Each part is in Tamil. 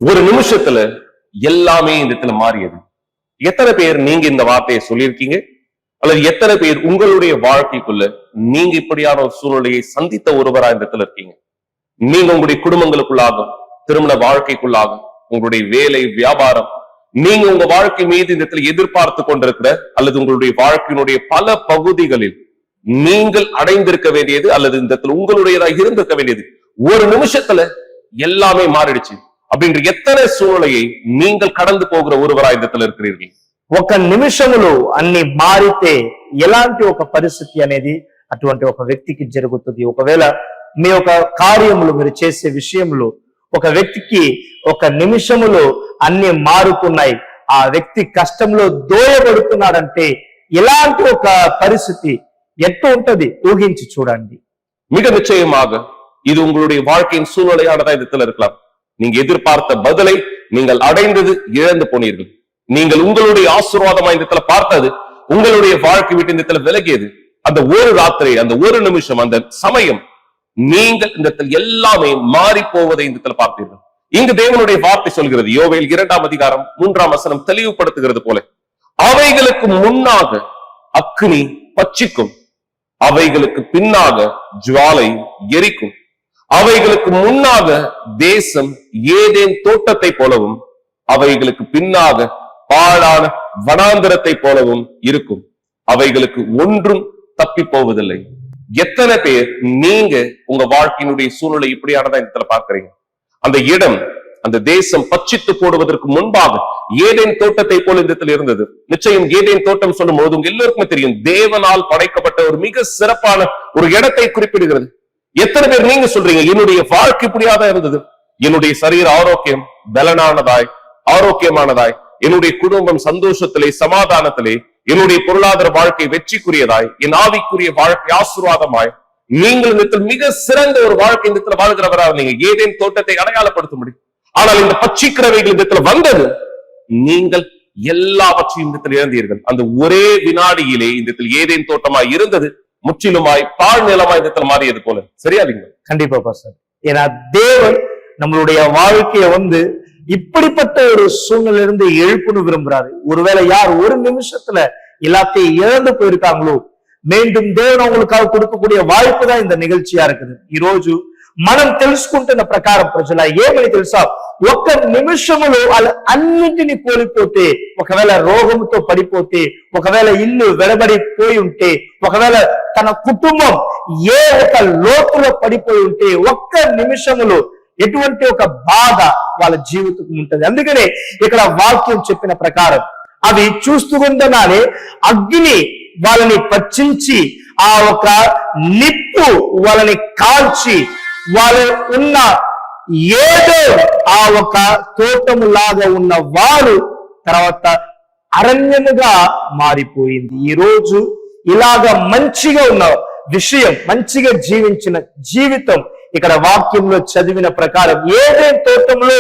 ஒரு நிமிஷத்துல எல்லாமே இந்த இடத்துல மாறியது. எத்தனை பேர் நீங்க இந்த வார்த்தையை சொல்லியிருக்கீங்க? அல்லது எத்தனை பேர் உங்களுடைய வாழ்க்கைக்குள்ள நீங்க இப்படியான ஒரு சூழ்நிலையை சந்தித்த ஒருவரா இந்த இடத்துல இருக்கீங்க? நீங்க உங்களுடைய குடும்பங்களுக்குள்ளாகும், திருமண வாழ்க்கைக்குள்ளாகும், உங்களுடைய வேலை, வியாபாரம், நீங்க உங்க வாழ்க்கை மீது இந்த இடத்துல எதிர்பார்த்து கொண்டிருக்கிற அல்லது உங்களுடைய வாழ்க்கையினுடைய பல பகுதிகளில் நீங்கள் அடைந்திருக்க வேண்டியது அல்லது இந்த இடத்துல உங்களுடையதாக இருந்திருக்க வேண்டியது ஒரு நிமிஷத்துல எல்லாமே மாறிடுச்சு அப்படின்ற எத்தனை சூழ்நிலையை நீங்கள் கடந்து போகிற ஒருவரா இந்த இடத்துல இருக்கிறீர்கள்? ఒక నిమిషములో అన్ని మారితే ఎలాంటి ఒక పరిస్థితి అనేది అటువంటి ఒక వ్యక్తికి జరుగుతుంది. ఒకవేళ మీ యొక్క కార్యములు మీరు చేసే విషయంలో ఒక వ్యక్తికి ఒక నిమిషములో అన్ని మారుతున్నాయి, ఆ వ్యక్తి కష్టంలో దోయబడుతున్నాడంటే ఎలాంటి ఒక పరిస్థితి ఎట్లా ఉంటది ఊహించి చూడండి. மிக நிச்சயமாக இது உங்களுடைய வாழ்க்கையின் சூழ்நிலையானதா இந்த இடத்துல இருக்கலாம். நீங்க எதிர்பார்த்த பதிலை நீங்கள் அடைந்தது இழந்து போனீர்கள். நீங்கள் உங்களுடைய ஆசீர்வாதமா இந்த இடத்துல பார்த்தது உங்களுடைய வாழ்க்கை விட்டு இந்த இடத்துல விலகியது. அந்த ஒரு ராத்திரி, அந்த ஒரு நிமிஷம், அந்த சமயம் நீங்கள் இந்த இடத்துல எல்லாமே மாறி போவதை இந்த இடத்துல பார்த்தீர்கள். இங்கு தேவனுடைய வார்த்தை சொல்கிறது, யோவேல் 2ஆம் அதிகாரம் 3ஆம் வசனம் தெளிவுபடுத்துகிறது போல, அவைகளுக்கு முன்னாக அக்னி பட்சிக்கும், அவைகளுக்கு பின்னாக ஜுவாலை எரிக்கும், அவைகளுக்கு முன்னாக தேசம் ஏதேன் தோட்டத்தை போலவும் அவைகளுக்கு பின்னாக பாழான வனாந்தரத்தை போலவும் இருக்கும், அவைகளுக்கு ஒன்றும் தப்பி போவதில்லை. எத்தனை பேர் நீங்க உங்க வாழ்க்கையினுடைய சூழ்நிலை இப்படியானதா இந்த இடத்துல பார்க்கிறீங்க? அந்த இடம், அந்த தேசம் பட்சித்து போடுவதற்கு முன்பாக ஏதேன் தோட்டத்தை போல இந்த இடத்துல இருந்தது. நிச்சயம் ஏதேன் தோட்டம் சொல்லும் போது உங்க எல்லோருக்குமே தெரியும், தேவனால் படைக்கப்பட்ட ஒரு மிக சிறப்பான ஒரு இடத்தை குறிப்பிடுகிறது. எத்தனை பேர் நீங்க சொல்றீங்க, என்னுடைய வாழ்க்கை இப்படியாதான் இருந்தது, என்னுடைய சரீர ஆரோக்கியம் பலனானதாய் ஆரோக்கியமானதாய், என்னுடைய குடும்பம் சந்தோஷத்திலே சமாதானத்திலே, என்னுடைய பொருளாதார வாழ்க்கை வெற்றிக்குரியதாய், என் ஆவிக்குரிய வாழ்க்கை ஆசீர்வாதமாய், நீங்கள் இந்த மிக சிறந்த ஒரு வாழ்க்கை இந்த வாழ்கிறவரா நீங்க ஏதேன் தோட்டத்தை அடையாளப்படுத்த முடியும். ஆனால் இந்த பட்சிக்கிறவைகள் இந்த வந்தது, நீங்கள் எல்லாவற்றையும் இந்த இழந்தீர்கள். அந்த ஒரே வினாடியிலே இந்த ஏதேன் தோட்டமாய் இருந்தது முற்றிலுமாய் பாழ் நிலமாய் இந்த மாறியது போல. சரியா இல்லைங்க? கண்டிப்பா பாஸ்டர். ஏன்னா தேவன் நம்மளுடைய வாழ்க்கைய இப்படிப்பட்ட ஒரு சூழ்நிலையிலிருந்து எழுப்பணும் விரும்புறாரு. ஒருவேளை யார் ஒரு நிமிஷத்துல எல்லாத்தையும் இழந்து போயிருக்காங்களோ, மீண்டும் தேவன் அவங்களுக்காக கொடுக்கக்கூடிய வாய்ப்பு தான் இந்த నిగల్చియా இருக்குது. ఈ రోజు మనం తెలుసుకుంటున్న ప్రకారం ప్రజల ఏమని తెలుసా, ఒక్క నిమిషములో వాళ్ళు అన్నింటినీ కోల్పోతే, ఒకవేళ రోగంతో పడిపోతే, ఒకవేళ ఇల్లు వెడబడిపోయి ఉంటే, ఒకవేళ తన కుటుంబం ఏ ఒక లోతులో పడిపోయి ఉంటే, ఒక్క నిమిషములో ఎటువంటి ఒక బాధ వాళ్ళ జీవితం ఉంటది. అందుకనే ఇక్కడ వాక్యం చెప్పిన ప్రకారం అవి చూస్తుండగానే అగ్ని వాళ్ళని పచ్చించి, ఆ ఒక నిప్పు వాళ్ళని కాల్చి, వాళ్ళు ఉన్న ఏదో ఆ ఒక తోటము లాగా ఉన్న వారు తర్వాత అరణ్యముగా మారిపోయింది. ఈ రోజు ఇలాగా మంచిగా ఉన్న విషయం, మంచిగా జీవించిన జీవితం ఇక్కడ వాక్యంలో చదివిన ప్రకారం ఏదైనా తోటంలో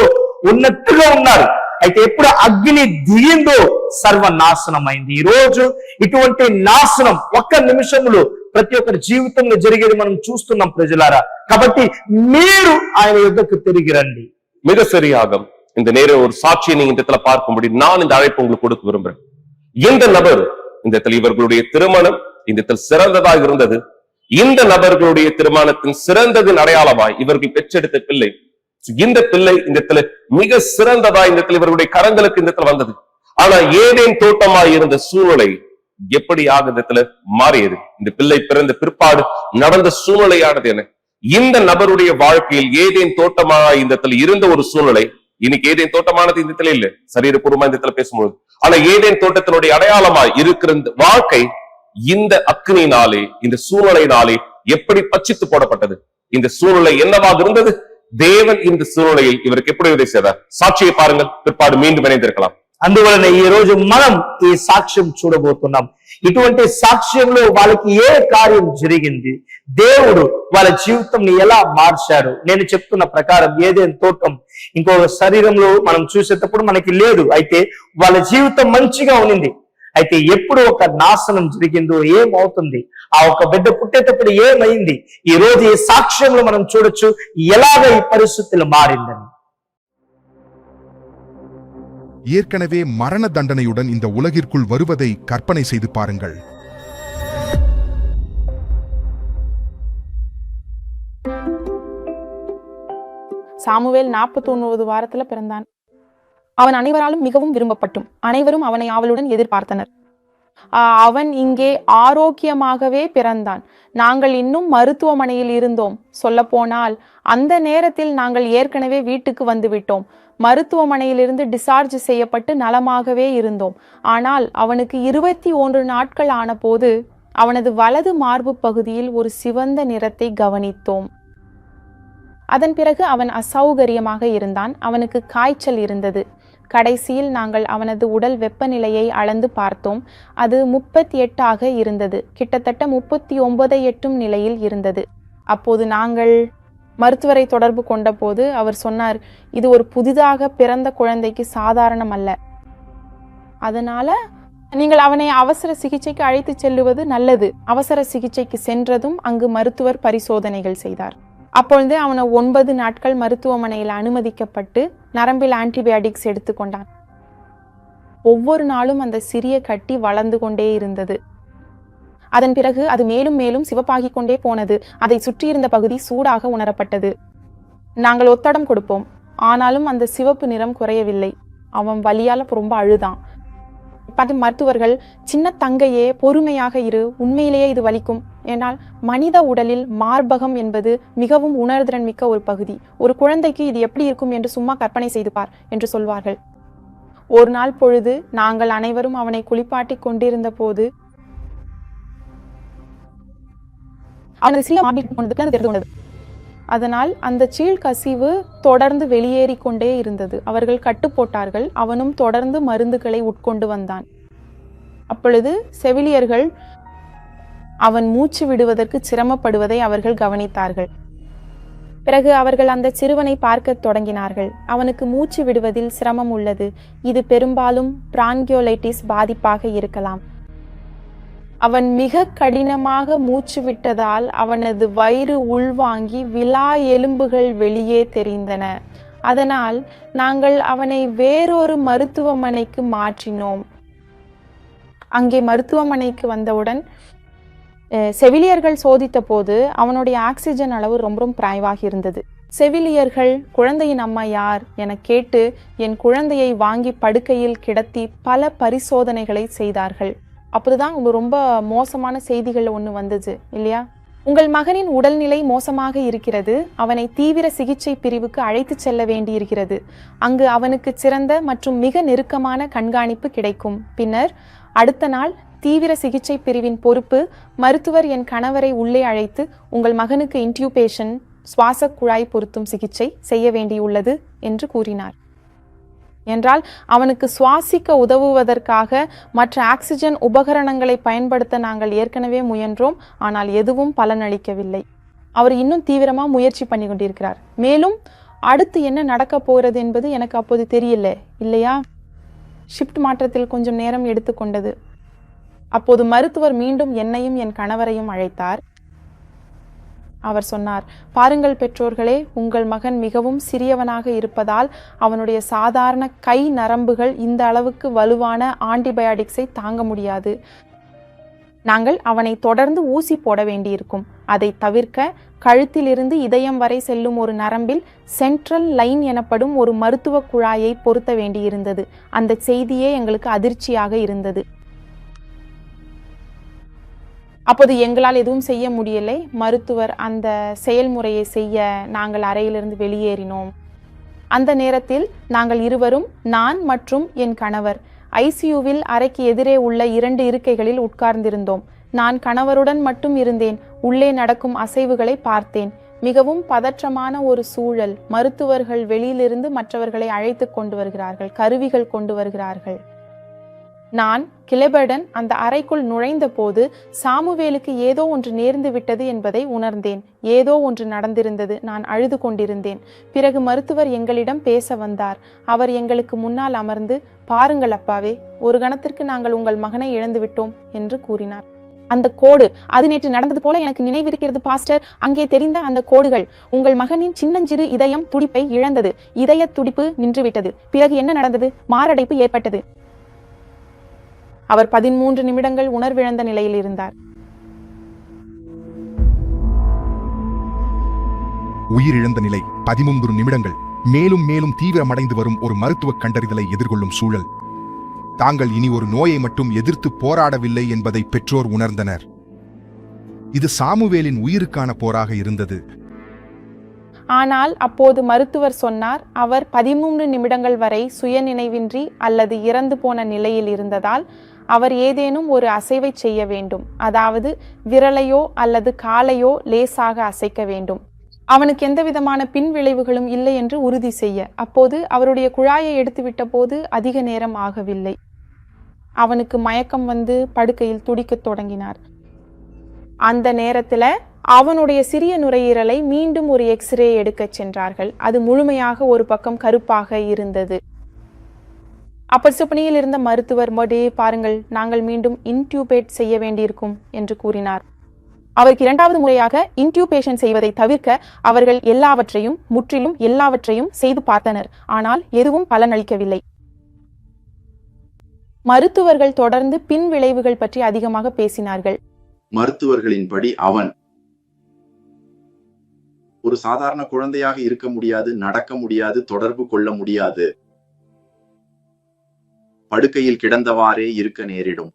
ఉన్నట్టుగా ఉన్నారు. అయితే ఎప్పుడు అగ్ని దిగిందో సర్వనాశనం అయింది. ఈ రోజు ఇటువంటి నాశనం ఒక్క నిమిషంలో ప్రతి ఒక్కరి జీవితంలో జరిగేది మనం చూస్తున్నాం ప్రజలారా. కాబట్టి మీరు ఆయన యుద్ధకు తిరిగి రండి. மிக சரியாக இந்த நேரம் ஒரு சாட்சியை நீங்க இந்த இடத்துல பார்க்கும்படி நான் இந்த அழைப்பு உங்களுக்கு கொடுக்க விரும்புறேன். இந்த நபர் இந்த இடத்துல இவர்களுடைய திருமணம் இந்த இடத்துல சிறந்ததாக இருந்தது. இந்த நபர்களுடைய திருமணத்தின் சிறந்ததின் அடையாளமாய் இவர்கள் பெற்றெடுத்த பிள்ளை, இந்த பிள்ளை இந்த இடத்துல மிக சிறந்ததா இந்த இடத்துல இவர்களுடைய கரங்களுக்கு இந்த இடத்துல வந்தது. ஆனா ஏதேன் தோட்டமாய் இருந்த சூழ்நிலை எப்படியாக இந்த இடத்துல மாறியது? இந்த பிள்ளை பிறந்த பிற்பாடு நடந்த சூழ்நிலையானது என்ன? இந்த நபருடைய வாழ்க்கையில் ஏதேன் தோட்டமாய் இந்த இடத்துல இருந்த ஒரு சூழ்நிலை இன்னைக்கு ஏதேன் தோட்டமானது இந்த இடத்துல இல்ல, சரீரபூர்வமா இந்த இடத்துல பேசும்போது. ஆனா ஏதேன் தோட்டத்தினுடைய அடையாளமாய் இருக்கிற வாழ்க்கை இந்த அக்னியினாலே, இந்த சூழ்நிலையினாலே எப்படி பட்சித்து போடப்பட்டது? இந்த சூழ்நிலை என்னவாக இருந்தது? தேவன் இந்த சூழ்நிலையை இவருக்கு எப்படி உதவி செய்தார்? சாட்சியை பாருங்கள், பிற்பாடு மீண்டும் இணைந்திருக்கலாம். అందువలన ఈ రోజు మనం ఈ సాక్ష్యం చూడబోతున్నాం. ఇటువంటి సాక్ష్యంలో వాళ్ళకి ఏ కార్యం జరిగింది, దేవుడు వాళ్ళ జీవితంని ఎలా మార్చాడు. నేను చెప్తున్న ప్రకారం ఏదైనా తోటం ఇంకో శరీరంలో మనం చూసేటప్పుడు మనకి లేదు, అయితే వాళ్ళ జీవితం మంచిగా ఉన్నింది. అయితే ఎప్పుడు ఒక నాశనం జరిగిందో ఏమవుతుంది, ఆ ఒక బిడ్డ పుట్టేటప్పుడు ఏమైంది, ఈ రోజు ఈ సాక్ష్యంలో మనం చూడొచ్చు ఎలాగ ఈ పరిస్థితులు మారిందని. ஏற்கனவே மரண தண்டனையுடன் இந்த உலகிற்குள் வருவதை கற்பனை செய்து பாருங்கள். சாமுவேல் 49 வாரத்துல பிறந்தான். அவன் அனைவராலும் மிகவும் விரும்பப்பட்டும் அனைவரும் அவனை ஆவலுடன் எதிர்பார்த்தனர். அவன் இங்கே ஆரோக்கியமாகவே பிறந்தான். நாங்கள் இன்னும் மருத்துவமனையில் இருந்தோம். சொல்லப்போனால் அந்த நேரத்தில் நாங்கள் ஏற்கனவே வீட்டுக்கு வந்துவிட்டோம். மருத்துவமனையிலிருந்து டிஸ்சார்ஜ் செய்யப்பட்டு நலமாகவே இருந்தோம். ஆனால் அவனுக்கு 21 நாட்கள் ஆன போது அவனது வலது மார்பு பகுதியில் ஒரு சிவந்த நிறத்தை கவனித்தோம். அதன் பிறகு அவன் அசௌகரியமாக இருந்தான். அவனுக்கு காய்ச்சல் இருந்தது. கடைசியில் நாங்கள் அவனது உடல் வெப்பநிலையை அளந்து பார்த்தோம். அது 38 இருந்தது. கிட்டத்தட்ட 39 எட்டும் நிலையில் இருந்தது. அப்போது நாங்கள் மருத்துவரை தொடர்பு கொண்ட போது அவர் சொன்னார், இது ஒரு புதிதாக பிறந்த குழந்தைக்கு சாதாரணம் அல்ல. அதனால நீங்கள் அவனை அவசர சிகிச்சைக்கு அழைத்து செல்லுவது நல்லது. அவசர சிகிச்சைக்கு சென்றதும் அங்கு மருத்துவர் பரிசோதனைகள் செய்தார். அப்பொழுது அவனை 9 நாட்கள் மருத்துவமனையில் அனுமதிக்கப்பட்டு நரம்பில் ஆன்டிபயோட்டிக்ஸ் எடுத்துக்கொண்டான். ஒவ்வொரு நாளும் அந்த சிறிய கட்டி வளர்ந்து கொண்டே இருந்தது. அதன் பிறகு அது மேலும் மேலும் சிவப்பாகிக் கொண்டே போனது. அதை சுற்றியிருந்த பகுதி சூடாக உணரப்பட்டது. நாங்கள் ஒத்தடம் கொடுப்போம். ஆனாலும் அந்த சிவப்பு நிறம் குறையவில்லை. அவன் வலியால ரொம்ப அழுதான். மருத்துவர்கள், சின்ன தங்கையே, பொறுமையாக இரு, உண்மையிலேயே இது வலிக்கும். ஏனால் மனித உடலில் மார்பகம் என்பது மிகவும் உணர்திறன் மிக்க ஒரு பகுதி. ஒரு குழந்தைக்கு இது எப்படி இருக்கும் என்று சும்மா கற்பனை செய்து பார் என்று சொல்வார்கள். ஒரு நாள் பொழுது நாங்கள் அனைவரும் அவனை குளிப்பாட்டி கொண்டிருந்த போது அவனது சில மார்பில் அதனால் அந்த சீழ் கசிவு தொடர்ந்து வெளியேறி கொண்டே இருந்தது. அவர்கள் கட்டு போட்டார்கள். அவனும் தொடர்ந்து மருந்துகளை உட்கொண்டு வந்தான். அப்பொழுது செவிலியர்கள் அவன் மூச்சு விடுவதற்கு சிரமப்படுவதை அவர்கள் கவனித்தார்கள். பிறகு அவர்கள் அந்த சிறுவனை பார்க்க தொடங்கினார்கள். அவனுக்கு மூச்சு விடுவதில் சிரமம் உள்ளது. இது பெரும்பாலும் பிரான்கியோலைட்டிஸ் பாதிப்பாக இருக்கலாம். அவன் மிக கடினமாக மூச்சு விட்டதால் அவனது வயிறு உள்வாங்கி விலா எலும்புகள் வெளியே தெரிந்தன. அதனால் நாங்கள் அவனை வேறொரு மருத்துவமனைக்கு மாற்றினோம். அங்கே மருத்துவமனைக்கு வந்தவுடன் செவிலியர்கள் சோதித்த போது அவனுடைய ஆக்சிஜன் அளவு ரொம்ப குறைவாக இருந்தது. செவிலியர்கள் குழந்தையின் அம்மா யார் என கேட்டு என் குழந்தையை வாங்கி படுக்கையில் கிடத்தி பல பரிசோதனைகளை செய்தார்கள். அப்போதுதான் ரொம்ப மோசமான செய்திகள் ஒன்று வந்தது இல்லையா? உங்கள் மகனின் உடல்நிலை மோசமாக இருக்கிறது. அவனை தீவிர சிகிச்சை பிரிவுக்கு அழைத்து செல்ல வேண்டியிருக்கிறது. அங்கு அவனுக்கு சிறந்த மற்றும் மிக நெருக்கமான கண்காணிப்பு கிடைக்கும். பின்னர் அடுத்த நாள் தீவிர சிகிச்சை பிரிவின் பொறுப்பு மருத்துவர் என் கணவரை உள்ளே அழைத்து உங்கள் மகனுக்கு இன்டியூபேஷன், சுவாச குழாய் பொருத்தும் சிகிச்சை செய்ய வேண்டியுள்ளது என்று கூறினார். என்றால் அவனுக்கு சுவாசிக்க உதவுவதற்காக மற்ற ஆக்சிஜன் உபகரணங்களை பயன்படுத்த நாங்கள் ஏற்கனவே முயன்றோம். ஆனால் எதுவும் பலனளிக்கவில்லை. அவர் இன்னும் தீவிரமாக முயற்சி பண்ணி கொண்டிருக்கிறார். மேலும் அடுத்து என்ன நடக்க போகிறது என்பது எனக்கு அப்போது தெரியல இல்லையா? ஷிஃப்ட் மாற்றத்தில் கொஞ்சம் நேரம் எடுத்துக்கொண்டது. அப்போது மருத்துவர் மீண்டும் என்னையும் என் கணவரையும் அழைத்தார். அவர் சொன்னார், பாருங்கள் பெற்றோர்களே, உங்கள் மகன் மிகவும் சிறியவனாக இருப்பதால் அவனுடைய சாதாரண கை நரம்புகள் இந்த அளவுக்கு வலுவான ஆன்டிபயோட்டிக்ஸை தாங்க முடியாது. நாங்கள் அவனை தொடர்ந்து ஊசி போட வேண்டியிருக்கும். அதை தவிர்க்க கழுத்திலிருந்து இதயம் வரை செல்லும் ஒரு நரம்பில் சென்ட்ரல் லைன் எனப்படும் ஒரு மருத்துவ குழாயை பொருத்த வேண்டியிருந்தது. அந்த செய்தியே எங்களுக்கு அதிர்ச்சியாக இருந்தது. அப்போது எங்களால் எதுவும் செய்ய முடியலை. மருத்துவர் அந்த செயல்முறையை செய்ய நாங்கள் அறையிலிருந்து வெளியேறினோம். அந்த நேரத்தில் நாங்கள் இருவரும், நான் மற்றும் என் கணவர், ஐசியூவில் அறைக்கு எதிரே உள்ள 2 இருக்கைகளில் உட்கார்ந்திருந்தோம். நான் கணவருடன் மட்டும் இருந்தேன். உள்ளே நடக்கும் அசைவுகளை பார்த்தேன். மிகவும் பதற்றமான ஒரு சூழல். மருத்துவர்கள் வெளியிலிருந்து மற்றவர்களை அழைத்து கொண்டு வருகிறார்கள், கருவிகள் கொண்டு வருகிறார்கள். நான் கிளெபர்டன் அந்த அறைக்குள் நுழைந்த போது சாமுவேலுக்கு ஏதோ ஒன்று நேர்ந்து விட்டது என்பதை உணர்ந்தேன். ஏதோ ஒன்று நடந்திருந்தது. நான் அழுது கொண்டிருந்தேன். பிறகு மருத்துவர் எங்களிடம் பேச வந்தார். அவர் எங்களுக்கு முன்னால் அமர்ந்து, பாருங்கள் அப்பாவே, ஒரு கணத்திற்கு நாங்கள் உங்கள் மகனை இழந்து விட்டோம் என்று கூறினார். அந்த கோடு, அது நேற்று நடந்தது போல எனக்கு நினைவிருக்கிறது பாஸ்டர். அங்கே தெரிந்த அந்த கோடுகள். உங்கள் மகனின் சின்னஞ்சிறு இதயம் துடிப்பை இழந்தது. இதய துடிப்பு நின்றுவிட்டது. பிறகு என்ன நடந்தது? மாரடைப்பு ஏற்பட்டது. அவர் 13 நிமிடங்கள் உணர்விழந்த நிலையில் இருந்தார். உயிரிழந்த நிலை 13 நிமிடங்கள். மேலும் மேலும் தீவிரமடைந்து வரும் ஒரு மருத்துவ கண்டறிதலை எதிர்கொள்ளும் சூழல். தாங்கள் இனி ஒரு நோயை மட்டும் எதிர்த்து போராடவில்லை என்பதை பெற்றோர் உணர்ந்தனர். இது சாமுவேலின் உயிருக்கான போராக இருந்தது. ஆனால் அப்போது மருத்துவர் சொன்னார், அவர் 13 நிமிடங்கள் வரை சுயநினைவின்றி அல்லது இறந்து போன நிலையில் இருந்ததால் அவர் ஏதேனும் ஒரு அசைவை செய்ய வேண்டும். அதாவது விரலையோ அல்லது காலையோ லேசாக அசைக்க வேண்டும். அவனுக்கு எந்த விதமான பின் விளைவுகளும் இல்லை என்று உறுதி செய்ய. அப்போது அவருடைய குழாயை எடுத்துவிட்ட போது அதிக நேரம் ஆகவில்லை. அவனுக்கு மயக்கம் வந்து படுக்கையில் துடிக்கத் தொடங்கினார். அந்த நேரத்தில் அவனுடைய சிறிய நுரையீரலை மீண்டும் ஒரு எக்ஸ்ரே எடுக்கச் சென்றார்கள். அது முழுமையாக ஒரு பக்கம் கருப்பாக இருந்தது. அப்போது இருந்த மருத்துவர், பாருங்கள், நாங்கள் மீண்டும் இன்டியூபேட் செய்ய வேண்டியிருக்கும் என்று கூறினார். அவருக்கு 2வது முறையாக இன்டியூபேஷன் செய்வதை தவிர்க்க அவர்கள் முற்றிலும் எல்லாவற்றையும் செய்து பார்த்தனர். ஆனால் எதுவும் பலனளிக்கவில்லை. மருத்துவர்கள் தொடர்ந்து பின் விளைவுகள் பற்றி அதிகமாக பேசினார்கள். மருத்துவர்களின்படி அவன் ஒரு சாதாரண குழந்தையாக இருக்க முடியாது, நடக்க முடியாது, தொடர்பு கொள்ள முடியாது, படுக்கையில் கிடந்தவாறே இருக்க நேரிடும்.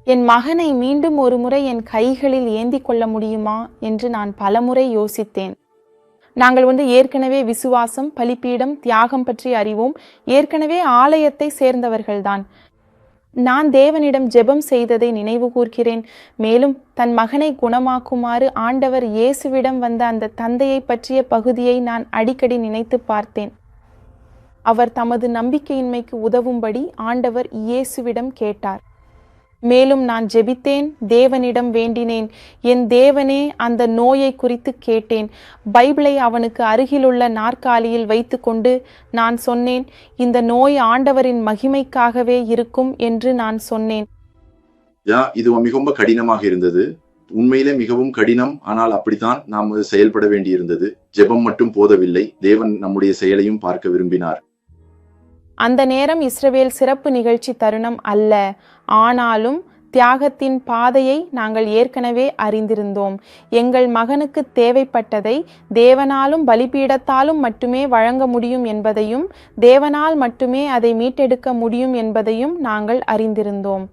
என் மகனை மீண்டும் ஒரு முறை என் கைகளில் ஏந்தி கொள்ள முடியுமா என்று நான் பலமுறை யோசித்தேன். நாங்கள் ஏற்கனவே விசுவாசம், பலிபீடம், தியாகம் பற்றி அறிவோம். ஏற்கனவே ஆலயத்தை சேர்ந்தவர்கள்தான். நான் தேவனிடம் ஜெபம் செய்ததை நினைவு கூர்க்கிறேன். மேலும் தன் மகனை குணமாக்குமாறு ஆண்டவர் இயேசுவிடம் வந்த அந்த தந்தையை பற்றிய பகுதியை நான் அடிக்கடி நினைத்து பார்த்தேன். அவர் தமது நம்பிக்கையின்மைக்கு உதவும்படி ஆண்டவர் இயேசுவிடம் கேட்டார். மேலும் நான் ஜெபித்தேன், தேவனிடம் வேண்டினேன். என் தேவனே, அந்த நோயை குறித்து கேட்டேன். பைபிளை அவனுக்கு அருகிலுள்ள நாற்காலியில் வைத்துக்கொண்டு நான் சொன்னேன், இந்த நோய் ஆண்டவரின் மகிமைக்காகவே இருக்கும் என்று நான் சொன்னேன். இது மிகவும் கடினமாக இருந்தது. உண்மையிலே மிகவும் கடினம். ஆனால் அப்படித்தான் நாம் செயல்பட வேண்டியிருந்தது. ஜெபம் மட்டும் போதவில்லை, தேவன் நம்முடைய செயலையும் பார்க்க விரும்பினார். அந்த நேரம் இஸ்ரவேல் சிறப்பு நிகழ்ச்சி தருணம் அல்ல. ஆனாலும் தியாகத்தின் பாதையை நாங்கள் ஏற்கனவே அறிந்திருந்தோம். எங்கள் மகனுக்கு தேவைப்பட்டதை தேவனாலும் பலிபீடத்தாலும் மட்டுமே வழங்க முடியும் என்பதையும், தேவனால் மட்டுமே அதை மீட்டெடுக்க முடியும் என்பதையும் நாங்கள் அறிந்திருந்தோம்.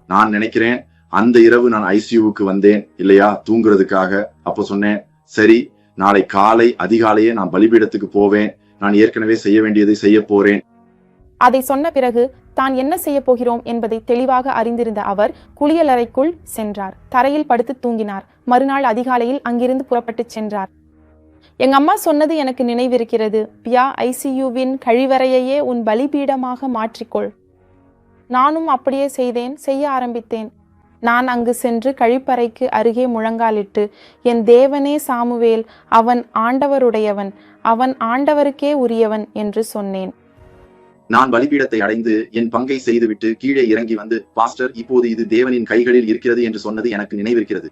நான் நினைக்கிறேன், அந்த இரவு நான் ஐசியூவுக்கு வந்தேன் இல்லையா, தூங்குறதுக்காக. அப்போ சொன்னேன், சரி, நாளை காலை அதிகாலையே நான் பலிபீடத்துக்கு போவேன். நான் ஏற்கனவே செய்ய வேண்டியதை செய்ய போறேன். அதை சொன்ன பிறகு தான் என்ன செய்ய போகிறோம் என்பதை தெளிவாக அறிந்திருந்த அவர் குளியலறைக்குள் சென்றார். தரையில் படுத்து தூங்கினார். மறுநாள் அதிகாலையில் அங்கிருந்து புறப்பட்டு சென்றார். எங்க அம்மா சொன்னது எனக்கு நினைவிருக்கிறது, பியா, ஐசியூவின் கழிவறையையே உன் பலிபீடமாக மாற்றிக்கொள். நானும் அப்படியே செய்ய ஆரம்பித்தேன். நான் அங்கு சென்று கழிப்பறைக்கு அருகே முழங்காலிட்டு, என் தேவனே சாமுவேல், அவன் ஆண்டவருடையவன், அவன் ஆண்டவருக்கே உரியவன் என்று சொன்னேன். நான் பலிபீடத்தை அடைந்து என் பங்கை செய்துவிட்டு கீழே இறங்கி வந்து, பாஸ்டர், இப்போது இது தேவனின் கைகளில் இருக்கிறது என்று சொன்னது எனக்கு நினைவிருக்கிறது.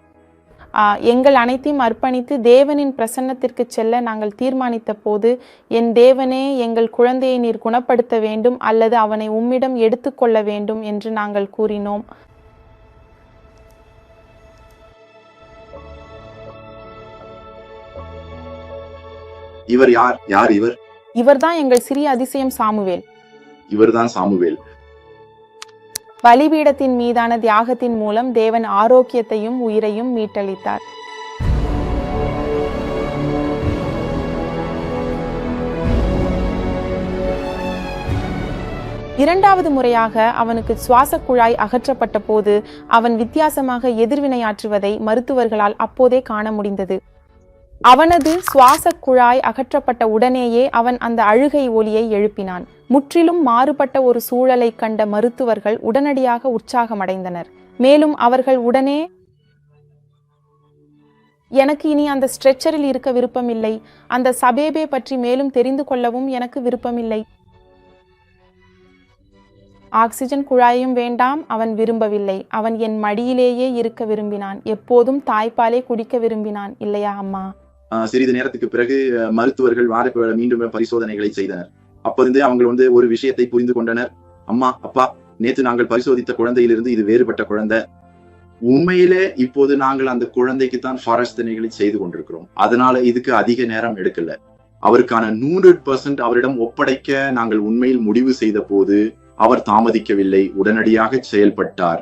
எங்கள் அனைத்தையும் அர்ப்பணித்து தேவனின் பிரசன்னத்திற்கு செல்ல நாங்கள் தீர்மானித்த போது, என் தேவனே, எங்கள் குழந்தையை நீர் குணப்படுத்த வேண்டும் அல்லது அவனை உம்மிடம் எடுத்துக்கொள்ள வேண்டும் என்று நாங்கள் கூறினோம். இவர் யார்? இவர்? இவர்தான் எங்கள் சிறிய அதிசயம் சாமுவேல். இவர்தான் சாமுவேல். பலிபீடத்தின் மீதான தியாகத்தின் மூலம் தேவன் ஆரோக்கியத்தையும் உயிரையும் மீட்டளித்தார். இரண்டாவது முறையாக அவனுக்கு சுவாச குழாய் அகற்றப்பட்ட போது அவன் வித்தியாசமாக எதிர்வினையாற்றுவதை மருத்துவர்களால் அப்போதே காண முடிந்தது. அவனது சுவாச குழாய் அகற்றப்பட்ட உடனேயே அவன் அந்த அழுகை ஒலியை எழுப்பினான். முற்றிலும் மாறுபட்ட ஒரு சூழலை கண்ட மருத்துவர்கள் உடனடியாக உற்சாகமடைந்தனர். மேலும் அவர்கள் உடனே, எனக்கு இனி அந்த ஸ்ட்ரெச்சரில் இருக்க விருப்பமில்லை, அந்த சபேபே பற்றி மேலும் தெரிந்து கொள்ளவும் எனக்கு விருப்பமில்லை. ஆக்சிஜன் குழாயும் வேண்டாம், அவன் விரும்பவில்லை. அவன் என் மடியிலேயே இருக்க விரும்பினான். எப்போதும் தாய்ப்பாலே குடிக்க விரும்பினான். இல்லையா அம்மா? சிறிது நேரத்துக்கு பிறகு மருத்துவர்கள் மீண்டும் பரிசோதனைகளை செய்தனர். அப்போது அவங்க ஒரு விஷயத்தை புரிந்து கொண்டனர். அம்மா, அப்பா, நேற்று நாங்கள் பரிசோதித்த குழந்தையிலிருந்து இது வேறுபட்ட குழந்தை. உண்மையிலே இப்போது நாங்கள் அந்த குழந்தைக்கு தான் பரிசோதனைகளை செய்து கொண்டிருக்கிறோம். அதனால இதுக்கு அதிக நேரம் எடுக்கல. அவருக்கான 100% அவரிடம் ஒப்படைக்க நாங்கள் உண்மையில் முடிவு செய்த போது அவர் தாமதிக்கவில்லை, உடனடியாக செயல்பட்டார்.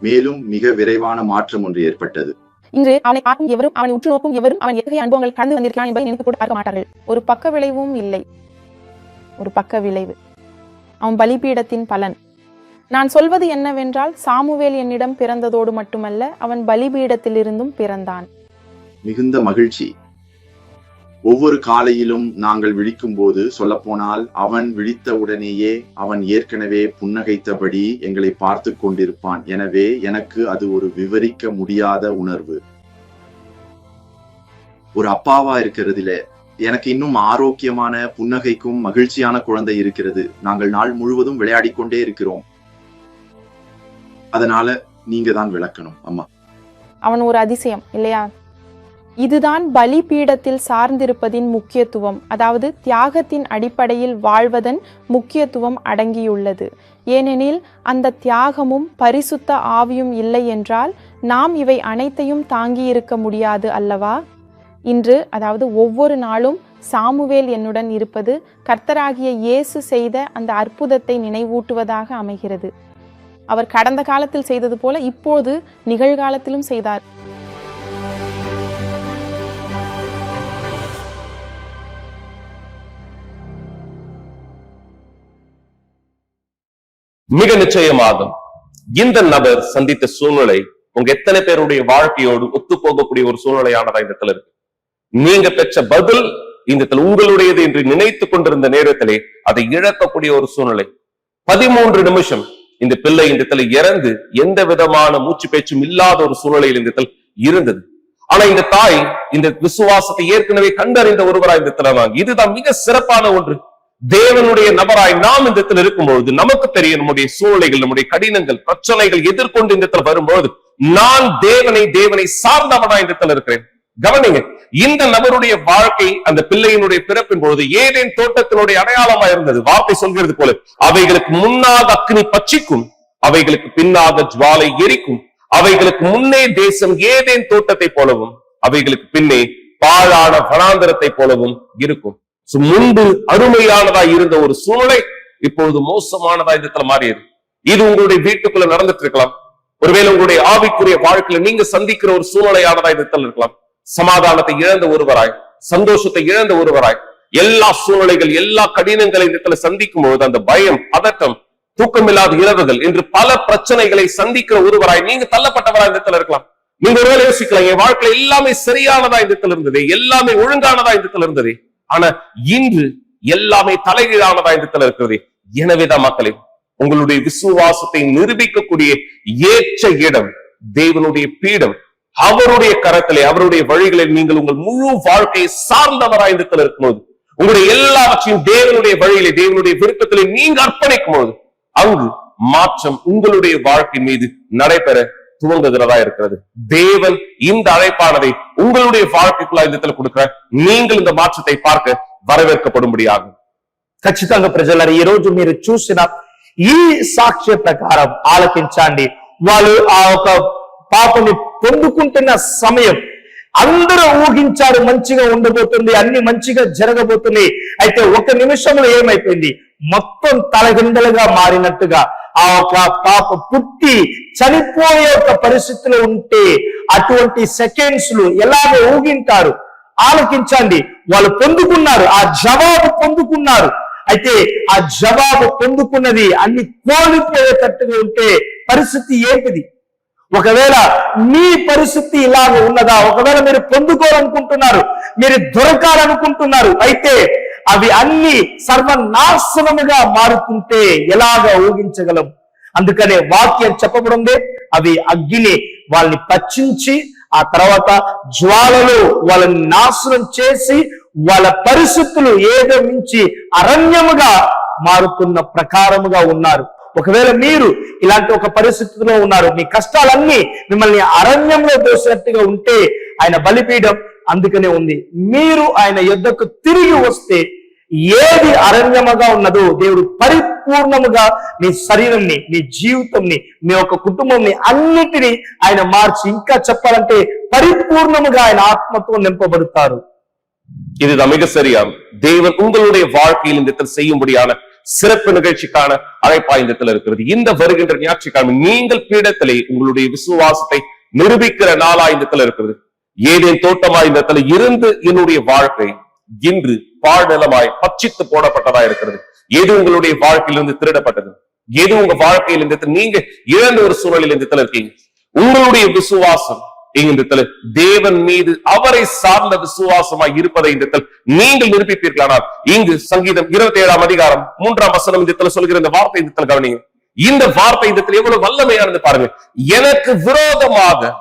மேலும் மிக விரைவான மாற்றம் ஒன்று ஏற்பட்டது. இன்று அவனை பார்க்கும் எவரும், அவனை உற்று நோக்கும் எவரும் அவன் எத்தகைய அனுபவங்கள் கடந்து வந்திருக்கிறான் என்பதை நினைத்து கூட பார்க்க மாட்டார்கள். ஒரு பக்க விளைவும் இல்லை. ஒரு பக்க விளைவு அவன் பலிபீடத்தின் பலன். நான் சொல்வது என்னவென்றால், சாமுவேல் என்னிடம் பிறந்ததோடு மட்டுமல்ல, அவன் பலிபீடத்திலிருந்தும் பிறந்தான். மிகுந்த மகிழ்ச்சி. ஒவ்வொரு காலையிலும் நாங்கள் விழிக்கும் போது, சொல்ல போனால் அவன் விழித்த உடனேயே அவன் ஏற்கனவே புன்னகைத்தபடி எங்களை பார்த்து கொண்டிருப்பான். எனவே எனக்கு அது ஒரு விவரிக்க முடியாத உணர்வு. ஒரு அப்பாவா இருக்கிறதுல எனக்கு இன்னும் ஆரோக்கியமான, புன்னகைக்கும் மகிழ்ச்சியான குழந்தை இருக்கிறது. நாங்கள் நாள் முழுவதும் விளையாடி கொண்டே இருக்கிறோம். அதனால நீங்க தான் விளக்கணும் அம்மா. அவன் ஒரு அதிசயம் இல்லையா? இதுதான் பலிபீடத்தில் சார்ந்திருப்பதின் முக்கியத்துவம். அதாவது தியாகத்தின் அடிப்படையில் வாழ்வதன் முக்கியத்துவம் அடங்கியுள்ளது. ஏனெனில் அந்த தியாகமும் பரிசுத்த ஆவியும் இல்லை என்றால் நாம் இவை அனைத்தையும் தாங்கி இருக்க முடியாது அல்லவா? இன்று, அதாவது ஒவ்வொரு நாளும் சாமுவேல் என்னுடன் இருப்பது கர்த்தராகிய இயேசு செய்த அந்த அற்புதத்தை நினைவூட்டுவதாக அமைகிறது. அவர் கடந்த காலத்தில் செய்தது போல இப்போது நிகழ்காலத்திலும் செய்தார். மிக நிச்சயமாக இந்த நபர் சந்தித்த சூழ்நிலை உங்க எத்தனை பேருடைய வாழ்க்கையோடு ஒத்து போகக்கூடிய ஒரு சூழ்நிலையானதா இந்த இடத்துல இருக்கு. நீங்க பெற்ற பதில் இந்த உங்களுடையது என்று நினைத்து கொண்டிருந்த நேரத்திலே அதை இழக்கக்கூடிய ஒரு சூழ்நிலை. 13 நிமிஷம் இந்த பிள்ளை இந்த இடத்துல இறந்து எந்த விதமான மூச்சு பேச்சும் இல்லாத ஒரு சூழ்நிலையில் இந்த இடத்துல இருந்தது. ஆனா இந்த தாய் இந்த விசுவாசத்தை ஏற்கனவே கண்டறிந்த ஒருவராய் இந்த இடத்துல இதுதான் மிக சிறப்பான ஒன்று. தேவனுடைய நபராய் நாம் இந்த இடத்துல இருக்கும்பொழுது நமக்கு தெரியும் நம்முடைய சூழ்நிலைகள், நம்முடைய கடினங்கள், பிரச்சனைகள் எதிர்கொண்டு இந்த இடத்துல வரும்போது நான் தேவனை சார்ந்தவனாய் இந்த இடத்துல இருக்கிறேன். கவனிங்க, இந்த நபருடைய வாழ்க்கை அந்த பிள்ளையினுடைய பிறப்பின் பொழுது ஏதேன் தோட்டத்தினுடைய அடையாளமா இருந்தது. வார்த்தை சொல்கிறது போல, அவைகளுக்கு முன்னாக அக்னி பட்சிக்கும், அவைகளுக்கு பின்னாக ஜுவாலை எரிக்கும், அவைகளுக்கு முன்னே தேசம் ஏதேன் தோட்டத்தை போலவும், அவைகளுக்கு பின்னே பாழான வனாந்தரத்தை போலவும் இருக்கும். முன்பு அருமையானதா இருந்த ஒரு சூழ்நிலை இப்பொழுது மோசமானதா இந்த மாறியது. இது உங்களுடைய வீட்டுக்குள்ள நடந்துட்டு இருக்கலாம். ஒருவேளை உங்களுடைய ஆவிக்குரிய வாழ்க்கையில நீங்க சந்திக்கிற ஒரு சூழ்நிலையானதா இந்த இருக்கலாம். சமாதானத்தை இழந்த ஒருவராய், சந்தோஷத்தை இழந்த ஒருவராய், எல்லா சூழ்நிலைகள், எல்லா கடினங்களை இந்த சந்திக்கும் பொழுது அந்த பயம், பதட்டம், தூக்கமில்லாத இரவுகள் என்று பல பிரச்சனைகளை சந்திக்கிற ஒருவராய் நீங்க தள்ளப்பட்டவராய் இந்த இருக்கலாம். நீங்க ஒருவேளை யோசிக்கலாம், என் வாழ்க்கையில எல்லாமே சரியானதா இந்த இருந்தது, எல்லாமே ஒழுங்கானதா இந்த இருந்தது, ஆனா இன்று எல்லாமே தலைகீழானதா இந்த இருக்கிறது. எனவேதான் மக்களே, உங்களுடைய விசுவாசத்தை நிரூபிக்கக்கூடிய ஏற்ற இடம் தேவனுடைய பீடம். அவருடைய கரத்திலே, அவருடைய வழிகளில் நீங்கள் உங்கள் முழு வாழ்க்கையை சார்ந்தவராய் இந்த இருக்கும்போது, உங்களுடைய எல்லாவற்றையும் தேவனுடைய வழியிலே, தேவனுடைய விருப்பத்திலே நீங்க அர்ப்பணிக்கும் போது அங்கு மாற்றம் உங்களுடைய வாழ்க்கை மீது நடைபெற துவங்குகிறதா இருக்கிறது. தேவன் இந்த அழைப்பானதை உங்களுடைய வாழ்க்கைக்குள்ள இந்த கொடுக்கிற நீங்கள் இந்த మాత్రத்தை பார்க்க வரவேற்கப்படும்படியாகும். ఖచ్చితంగా ప్రజలారా, ఈ రోజు మీరు చూసిన ఈ సాక్ష్య ప్రకారం ఆలకించండి. వాళ్ళు ఆ ఒక పాపని పొందుకుంటున్న సమయం అందరూ ఊహించారు మంచిగా ఉండబోతుంది, అన్ని మంచిగా జరగబోతుంది. అయితే ఒక నిమిషంలో ఏమైపోయింది, మొత్తం తలకిందలుగా మారినట్టుగా ఆ ఒక పాప పుట్టి చనిపోయే ఒక పరిస్థితిలో ఉంటే అటువంటి సెకండ్స్ లు ఎలాగ ఊగింటారు ఆలోచించండి. వాళ్ళు పొందుకున్నారు, ఆ జవాబు పొందుకున్నారు. అయితే ఆ జవాబు పొందుకున్నది అన్ని కోల్పోయేటట్టుగా ఉంటే పరిస్థితి ఏంటిది? ఒకవేళ మీ పరిస్థితి ఇలాగ ఉన్నదా? ఒకవేళ మీరు పొందుకోవాలనుకుంటున్నారు, మీరు దొరకాలనుకుంటున్నారు, అయితే అవి అన్ని సర్వనాశనముగా మారుతుంటే ఎలాగ ఊహించగలం? అందుకనే వాక్యం చెప్పబడింది, అవి అగ్ని వాళ్ళని పచ్చించి ఆ తర్వాత జ్వాలలు వాళ్ళని నాశనం చేసి వాళ్ళ పరిస్థితులు ఏదో మించి అరణ్యముగా మారుతున్న ప్రకారముగా ఉన్నారు. ఒకవేళ మీరు ఇలాంటి ఒక పరిస్థితిలో ఉన్నారు, మీ కష్టాలన్నీ మిమ్మల్ని అరణ్యంలో దోసినట్టుగా ఉంటే ఆయన బలిపీఠం అందుకనే ఉంది. మీరు ఆయన యొద్దకు తిరిగి వస్తే ఏది అరణ్యముగా ఉన్నదో దేవుడు పరిపూర్ణముగా మీ శరీరంని, మీ జీవితంని, మీ యొక్క కుటుంబంని అన్నిటినీ ఆయన మార్చి, ఇంకా చెప్పాలంటే పరిపూర్ణముగా ఆయన ఆత్మతో నింపబడతారు. இதுதான் மிக சரியாம். தேவன் உங்களுடைய வாழ்க்கையில் இந்த இடத்தில் செய்யும்படியான சிறப்பு நிகழ்ச்சிக்கான அழைப்பா இந்த இடத்துல இருக்கிறது. இந்த வருகின்ற ஞாயிற்றுக்கிழமை நீங்கள் பீடத்திலே உங்களுடைய விசுவாசத்தை நிரூபிக்கிற நாளா இந்த இடத்துல இருக்கிறது. ஏதேன் தோட்டமா இந்த இடத்துல இருந்து என்னுடைய வாழ்க்கை இன்று பாழ்நிலமாய் பட்சித்து போடப்பட்டதா இருக்கிறது. எது உங்களுடைய வாழ்க்கையிலிருந்து திருடப்பட்டது, எது உங்க வாழ்க்கையில் இந்த இடத்துல நீங்க இழந்த ஒரு சூழலில் இந்த இடத்துல இருக்கீங்க. உங்களுடைய விசுவாசம் இந்த தேவன் மீது அவரை சார்ந்த விசுவாசமாய் இருப்பதை இந்த நீங்கள் நிரூபிப்பீர்களானால், இங்கு சங்கீதம் 27ஆம் அதிகாரம் 3ஆம் வசனம் இந்த சொல்கிற இந்த வார்த்தை இந்த கவனிங்க. இந்த வார்த்தை இந்த எவ்வளவு வல்லமையானது பாருங்க. எனக்கு விரோதமாக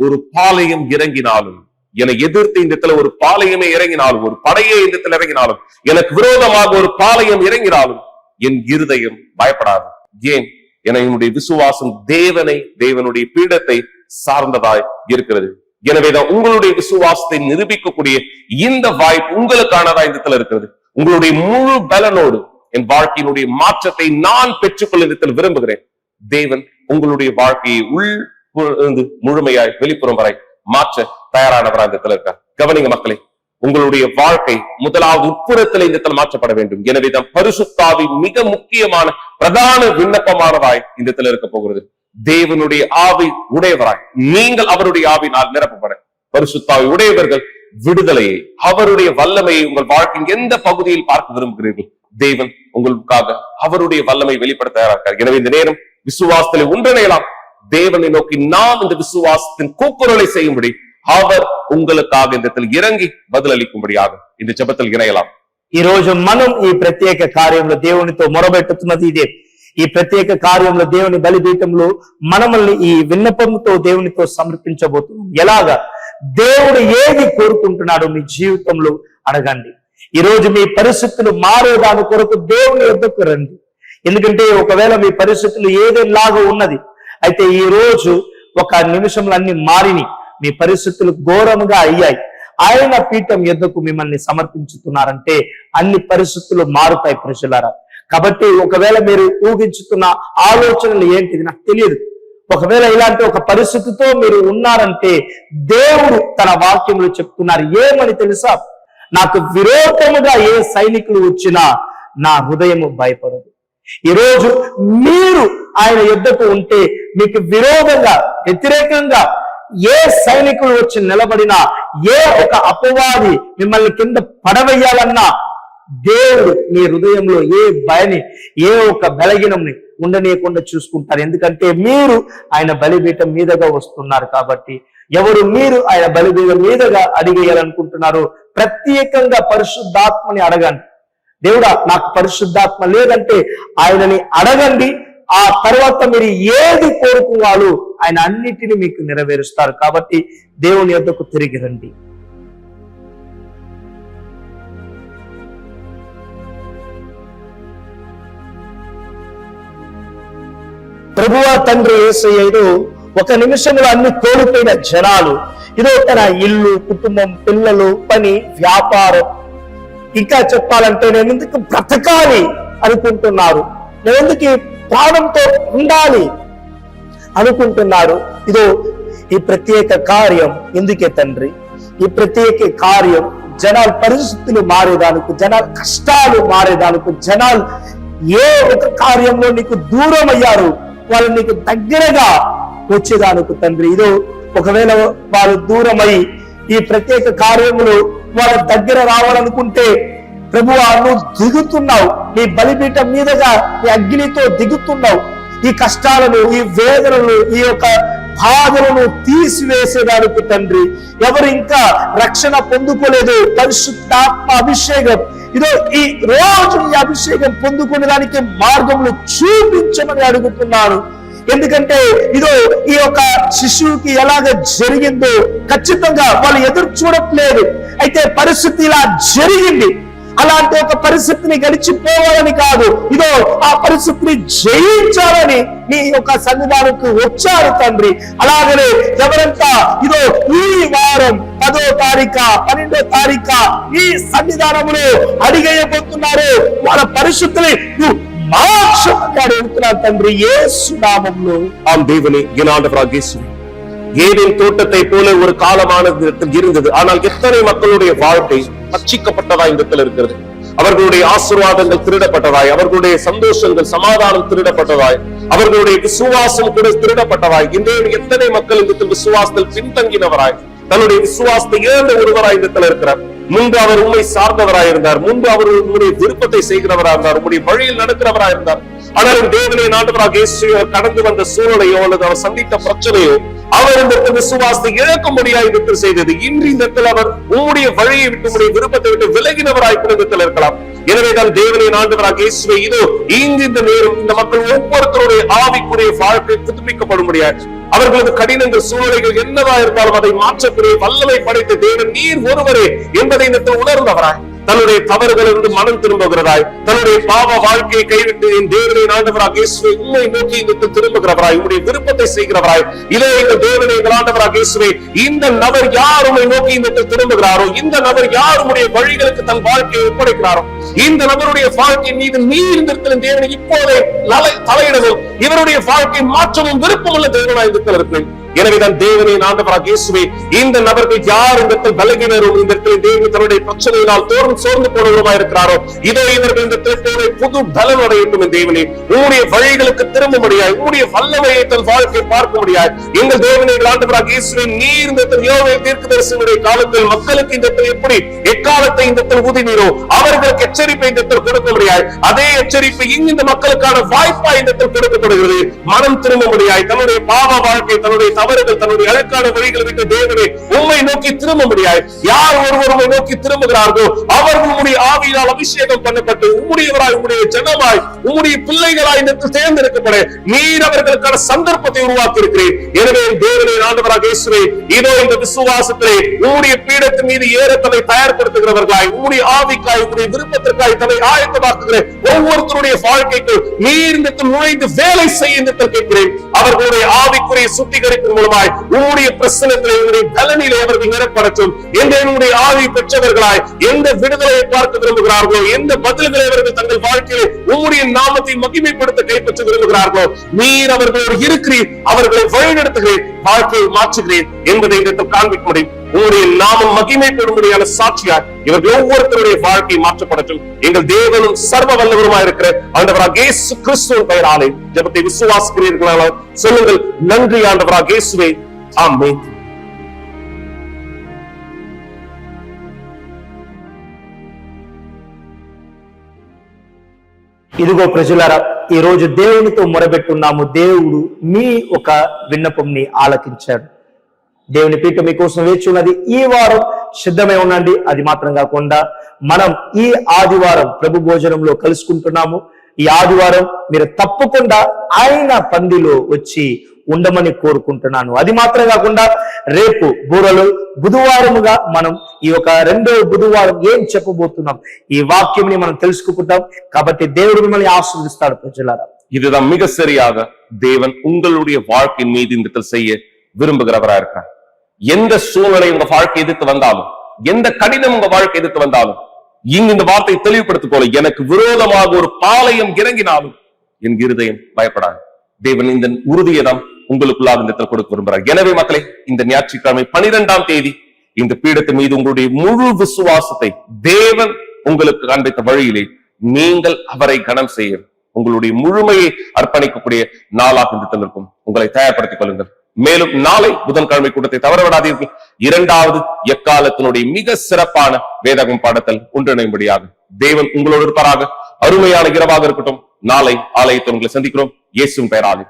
ஒரு பாளையம் இறங்கினாலும், என்னை எதிர்த்து இந்த ஒரு பாளையமே இறங்கினாலும், ஒரு படையே இந்த இறங்கினாலும், எனக்கு விரோதமாக ஒரு பாளையம் இறங்கினாலும் என் இருதயம் பயப்படாது. ஏன்? என்னுடைய விசுவாசம் தேவனை, தேவனுடைய பீடத்தை சார்ந்ததாய் இருக்கிறது. எனவேதான் உங்களுடைய விசுவாசத்தை நிரூபிக்கக்கூடிய இந்த வாய்ப்பு உங்களுக்கானதா இந்த இருக்கிறது. உங்களுடைய முழு பலனோடு என் வாழ்க்கையினுடைய மாற்றத்தை நான் பெற்றுக்கொள்ள விரும்புகிறேன். தேவன் உங்களுடைய வாழ்க்கையை முழுமையாய் வெளிப்புறம் வரை மாற்ற தயாரானவரா இந்த இருக்கார். கவனிங்க மக்களே, உங்களுடைய வாழ்க்கை முதலாவது உட்புறத்தில் இந்த மாற்றப்பட வேண்டும். எனவேதான் பரிசுத்தாவின் மிக முக்கியமான பிரதான விண்ணப்பமானதாய் இந்த இருக்க போகிறது. தேவனுடைய ஆவி உடையவராய் நீங்கள் அவருடைய ஆவினால் நிரப்பப்பட, பரிசுத்தாவி உடையவர்கள் விடுதலையை, அவருடைய வல்லமையை உங்கள் வாழ்க்கையின் எந்த பகுதியில் பார்க்க விரும்புகிறீர்கள், தேவன் உங்களுக்காக அவருடைய வல்லமை வெளிப்படுத்த தயாராக. எனவே இந்த நேரம் விசுவாசத்திலே ஒன்றிணையலாம். தேவனை நோக்கி நாம் இந்த விசுவாசத்தின் கூக்குரலை செய்யும்படி அவர் உங்களுக்காக இந்த ఇరంగి బదులలిக்கும்படியாக இந்த జపத்தில் ఇணைయலாம். ఈ రోజు మనం ఈ ప్రత్యేక కార్యంలో దేవునితో మొరబెట్టుతున్నది ఇదే. ఈ ప్రత్యేక కార్యంలో దేవుని బలిపీఠంలో మనల్ని ఈ విన్నపంతో దేవునితో సమర్పించబోతున్నాం. ఎలాగా? దేవుడు ఏది కోరుకుంటున్నాడో మీ జీవితంలో అడగండి. ఈ రోజు మీ పరిస్థితులు మారేదాని కొరకు దేవుని యొద్దకు రండి. ఎందుకంటే ఒకవేళ మీ పరిస్థితులు ఏదేలాగా ఉన్నది అయితే ఈ రోజు ఒక నిమిషంలో అన్ని మారిని, మీ పరిస్థితులు ఘోరముగా అయ్యాయి, ఆయన పీఠం యొద్దకు మిమ్మల్ని సమర్పించుతున్నారంటే అన్ని పరిస్థితులు మారుతాయి ప్రజలారా. కాబట్టి ఒకవేళ మీరు ఊహించుతున్న ఆలోచనలు ఏంటిది నాకు తెలియదు. ఒకవేళ ఇలాంటి ఒక పరిస్థితితో మీరు ఉన్నారంటే దేవుడు తన వాక్యంలో చెప్తున్నారు ఏమని తెలుసా? నాకు విరోధముగా ఏ సైనికులు వచ్చినా నా హృదయము భయపడదు. ఈరోజు మీరు ఆయన యొద్దకు ఉంటే మీకు విరోధంగా, వ్యతిరేకంగా ఏ సైనికులు వచ్చి నిలబడినా, ఏ ఒక అపవాది మిమ్మల్ని కింద పడవేయాలన్నా దేవుడు మీ హృదయంలో ఏ భయాన్ని, ఏ ఒక బలహీనంని ఉండనీయకుండా చూసుకుంటారు. ఎందుకంటే మీరు ఆయన బలిపీఠం మీదగా వస్తున్నారు కాబట్టి. ఎవరు మీరు ఆయన బలిపీఠం మీదగా అడిగేయాలనుకుంటున్నారు? ప్రత్యేకంగా పరిశుద్ధాత్మని అడగండి. దేవుడా నాకు పరిశుద్ధాత్మ లేదంటే ఆయనని అడగండి. ఆ తర్వాత మీరు ఏది కోరుకున్నారో ఆయన అన్నిటిని మీకు నెరవేరుస్తారు. కాబట్టి దేవుని యొద్దకు తిరిగి రండి. ప్రభువా తండ్రి యేసయ్య, ఒక నిమిషంలో అన్ని కోల్పోయిన జనాలు, ఇదో తన ఇల్లు, కుటుంబం, పిల్లలు, పని, వ్యాపారం, ఇంకా చెప్పాలంటే నేను ఎందుకు బ్రతకాలి అనుకుంటున్నారు, నేను ఎందుకు ప్రాణంతో ఉండాలి అనుకుంటున్నారు. ఇదో ఈ ప్రత్యేక కార్యం ఎందుకే తండ్రి? ఈ ప్రత్యేక కార్యం జనాల పరిస్థితులు మారేదానికి, జనాల కష్టాలు మారేదానికి, జనాలు ఏ ఒక కార్యంలో నీకు దూరం అయ్యారు వాళ్ళు నీకు దగ్గరగా వచ్చేదానికి తండ్రి. ఇదో ఒకవేళ వాళ్ళు దూరమై ఈ ప్రత్యేక కార్యములు వాళ్ళ దగ్గర రావాలనుకుంటే ప్రభువా నువ్వు దిగుతున్నావు, నీ బలిపీఠం మీదగా నీ అగ్నితో దిగుతున్నావు. ఈ కష్టాలను, ఈ వేదనలు, ఈ యొక్క బాధలను తీసివేసేదానికి తండ్రి. ఎవరు ఇంకా రక్షణ పొందుకోలేదు, పరిశుద్ధాత్మ అభిషేకం ఇదో ఈ రోజు ఈ అభిషేకం పొందుకునే దానికి మార్గములు చూపించమని అడుగుతున్నాను. ఎందుకంటే ఇదో ఈ యొక్క శిశువుకి ఎలాగ జరిగిందో ఖచ్చితంగా వాళ్ళు ఎదురు చూడట్లేదు. అయితే పరిస్థితి ఇలా జరిగింది, అలాంటి ఒక పరిస్థితిని గడిచిపోవాలని కాదు, ఇదో ఆ పరిస్థితిని జయించాలని నీ యొక్క సన్నిధానంకు వచ్చారు తండ్రి. అలాగనే ఎవరంతా ఇదో ఈ వారం 10వ తారీఖు 12వ తారీఖు ఈ సన్నిధానములో అడిగేయబోతున్నారు, వాళ్ళ పరిస్థితుల్ని மாற்றத்தை அடைகிறார் தந்தை இயேசு நாமத்திலே. ஆம் தேவனே, ஆண்டவராகிய இயேசுவே, ஏதேன் தோட்டத்தை போல ஒரு காலமானது இருந்தது. ஆனால் எத்தனை மக்களுடைய வாழ்க்கை பட்சிக்கப்பட்டதா இந்த இடத்துல இருக்கிறது. அவர்களுடைய ஆசீர்வாதங்கள் திருடப்பட்டதாய், அவர்களுடைய சந்தோஷங்கள் சமாதானம் திருடப்பட்டதாய், அவர்களுடைய விசுவாசம் கூட திருடப்பட்டதாய். இன்றைய எத்தனை மக்கள் இந்த விசுவாசத்தில் பின்தங்கினவராய், தன்னுடைய விசுவாசத்தை இழந்த ஒருவராய் இந்த இடத்துல இருக்கிறார். முன்பு அவர் உண்மை சார்ந்தவராய் இருந்தார், முன்பு அவர் உங்களுடைய விருப்பத்தை செய்கிறவராக இருந்தார், உங்களுடைய வழியில் நடக்கிறவராக இருந்தார். ஆனால் தேவனே ஆண்டவராகிய இயேசு கடந்து வந்த சூழலையோ அல்லது அவர் சந்தித்த பிரச்சனையோ அவர் இந்த விசுவாசத்தை இழக்கும்படியாய் இந்த செய்தது. இன்று இந்த இடத்தில் அவர் உங்களுடைய வழியை விட்டு உங்களுடைய விருப்பத்தை விட்டு விலகினவராய் இடத்தில் இருக்கலாம். எனவேதான் தேவனே ஆண்டவராகிய இயேசுவே, இதோ இங்கு இந்த நேரம் இந்த மக்கள் ஒவ்வொருத்தருடைய ஆவிக்குரிய வாழ்க்கை புதுப்பிக்கப்படும் முடியாது. அவர்களது கடினங்கள் சூழ்நிலைகள் என்னவா இருந்தாலும் அதை மாற்றக்கூடிய வல்லமை படைத்த தேவன் நீர் ஒருவரே என்பதை உணர்ந்தவராய், தன்னுடைய தவறுகளிலிருந்து மனம் திரும்புகிறதாய், தன்னுடைய பாவ வாழ்க்கையை கைவிட்டு என் தேவனை ஆண்டவராகிய இயேசுவை உம்மை நோக்கி இந்த திரும்புகிறவராய், உம்முடைய விருப்பத்தை செய்கிறவராய், இதோ இந்த தேவனை ஆண்டவராகிய இயேசுவை, இந்த நபர் யார் உம்மை நோக்கி இந்த திரும்புகிறாரோ, இந்த நபர் யார் உம்முடைய வழிகளுக்கு தன் வாழ்க்கையை ஒப்படைக்கிறாரோ, இந்த நபருடைய வாழ்க்கை மீது நீர் இந்த தேவனை இப்போதே தலையிடவும், இவருடைய வாழ்க்கை மாற்றமும் விருப்பமுள்ள தேவனாய் இருக்கிறேன். எனவேதான் தேவனை ஆண்டவராகிய இயேசுவே, இந்த நபர்கள் யார் இந்த பலகீனரும், இந்த தேவன் தன்னுடைய பிரச்சனையினால் சோர்ந்து போனவருமாய் இருக்கிறாரோ, இதோ இவர்கள் இந்த புது பலம் அடையட்டும். தேவனே, உங்களுடைய வழிகளுக்கு திரும்ப முடியாது, உங்களுடைய வல்லமையை தன் வாழ்க்கை பார்க்க முடியாது. எங்கள் தேவனை ஆண்டவராகிய இயேசுவே, நீர் இந்த யோவேல் தீர்க்கதரிசியினுடைய காலத்தில் மக்களுக்கு இந்த எப்படி எக்காலத்தை இந்த ஊதினீரோ அவர்களுக்கு எச்சரிப்பை இந்த கொடுக்க முடியாது. அதே எச்சரிப்பை இங்கு இந்த மக்களுக்கான வாய்ப்பாய் இந்த கொடுக்கப்படுகிறது. மனம் திரும்ப முடியாது, தன்னுடைய பாவ வாழ்க்கை, தன்னுடைய தவறுகள், தன்னுடைய அழுக்கான வழிகளை விட்டு தேவனே உம்மை நோக்கி திரும்ப முடியாது. யார் ஒருவர் உம்மை நோக்கி திரும்புகிறார்களோ அவர்கள் உம்முடைய ஆவியால் அபிஷேகம் பண்ணப்பட்டு உம்முடையவராய், உம்முடைய ஜனமாய், உம்முடைய பிள்ளைகளாய் இந்த தேர்ந்தெடுக்கப்பட நீர் அவர்களுக்கான சந்தர்ப்பத்தை உருவாக்கி இருக்கிறேன். எனவே தேவனே ஆண்டவராகிய இயேசுவே, இதோ இந்த விசுவாசத்திலே உம்முடைய பீடத்தின் மீது ஏற தன்னை தயார்படுத்துகிறவர்களாய், உம்முடைய ஆவிக்காய், உம்முடைய விருப்பத்திற்காய் தன்னை ஆயத்தமாக்குகிற ஒவ்வொருத்தருடைய வாழ்க்கைக்கு நீர் இந்த நுழைந்து வேலை செய்ய கேட்கிறேன். அவர்களுடைய ஆவிக்குரிய சுத்திகரிப்பு மூலமாய் உம்முடைய பிரசன்னத்திலே, உம்முடைய பலனிலே அவர்கள் நிரப்படட்டும். என்னுடைய ஆவி பெற்றவர்களாய் எந்த விடுதலையை பார்க்க விரும்புகிறார்களோ, எந்த பதில்களை அவர்கள் தங்கள் வாழ்க்கையிலே உம்முடைய நாமத்தை மகிமைப்படுத்த கைப்பற்ற விரும்புகிறார்களோ, நீர் அவர்களோடு இருக்கிறீர், அவர்களை வழிநடத்துகிறேன், வாழ்க்கையை மாற்றுகிறேன் என்பதை காண்பிக்க முடியும். உங்களுடைய நாமம் மகிமைப்படும்படியான சாட்சியாய் இவர்கள் ஒவ்வொருத்தருடைய வாழ்க்கை மாற்றப்படட்டும். எங்கள் தேவனும் சர்வ வல்லவருமாய் இருக்கிற ஆண்டவராகிய இயேசு கிறிஸ்துவின் பெயராலே ஜெபத்தை விசுவாசிக்கிறீர்களானால் சொல்லுங்கள், நன்றி ஆண்டவராகிய இயேசுவே, ஆமென். ఇదిగో ప్రజలారా, ఈ రోజు దేవునితో మొరబెట్టున్నాము. దేవుడు మీ ఒక విన్నపంని ఆలకించాడు. దేవుని పీఠ మీకోసం వేచి ఉన్నది. ఈ వారం సిద్ధమై ఉండండి. అది మాత్రం కాకుండా మనం ఈ ఆదివారం ప్రభు భోజనంలో కలుసుకుంటున్నాము. ఈ ఆదివారం మీరు తప్పకుండా ఆయన పందిలో వచ్చి ఉండమని కోరుకుంటున్నాను. అది మాత్రం కాకుండా రేపు బూరలు బుధవారముగా మనం ఈ యొక్క 2వ బుధవారం ఏం చెప్పబోతున్నాం, ఈ వాక్యంని మనం తెలుసుకుంటాం. కాబట్టి దేవుడు మిమ్మల్ని ఆశీర్వదిస్తాడు. ప్రజలారా, இதுதான் மிக சரியாக தேவன் உங்களுடைய வாழ்க்கையின் மீது இந்த செய்ய விரும்புகிறவரா இருக்கிறார். எந்த சூழ்நிலை உங்க வாழ்க்கை எதிர்த்து வந்தாலும், எந்த கடினம் உங்க வாழ்க்கை எதிர்த்து வந்தாலும், இங்கு இந்த வார்த்தை தெளிவுபடுத்திக் கொள்ள, எனக்கு விரோதமாக ஒரு பாளையம் இறங்கினாலும் என் இருதயம் பயப்படாது. தேவன் இந்த உறுதியை தான் உங்களுக்குள்ளாக இந்த கொடுக்க விரும்புகிறார். எனவே மக்களே, இந்த ஞாயிற்றுக்கிழமை 12ஆம் தேதி இந்த பீடத்தின் மீது உங்களுடைய முழு விசுவாசத்தை தேவன் உங்களுக்கு காண்பித்த வழியிலே நீங்கள் அவரை கனம் செய்ய உங்களுடைய முழுமையை அர்ப்பணிக்கக்கூடிய நாளாக இந்த இருக்கும். உங்களை தயார்படுத்திக் கொள்ளுங்கள். மேலும் நாளை புதன்கிழமை கூட்டத்தை தவறவிடாதீர்கள். 2வது எக்காலத்தினுடைய மிக சிறப்பான வேதாகம் பாடத்தில் ஒன்றிணையும்படியாக தேவன் உங்களோடு இருப்பாராக. அருமையான இரவாக இருக்கட்டும். நாளை ஆலயத்தை உங்களை சந்திக்கிறோம். இயேசுவின் பெயராலே.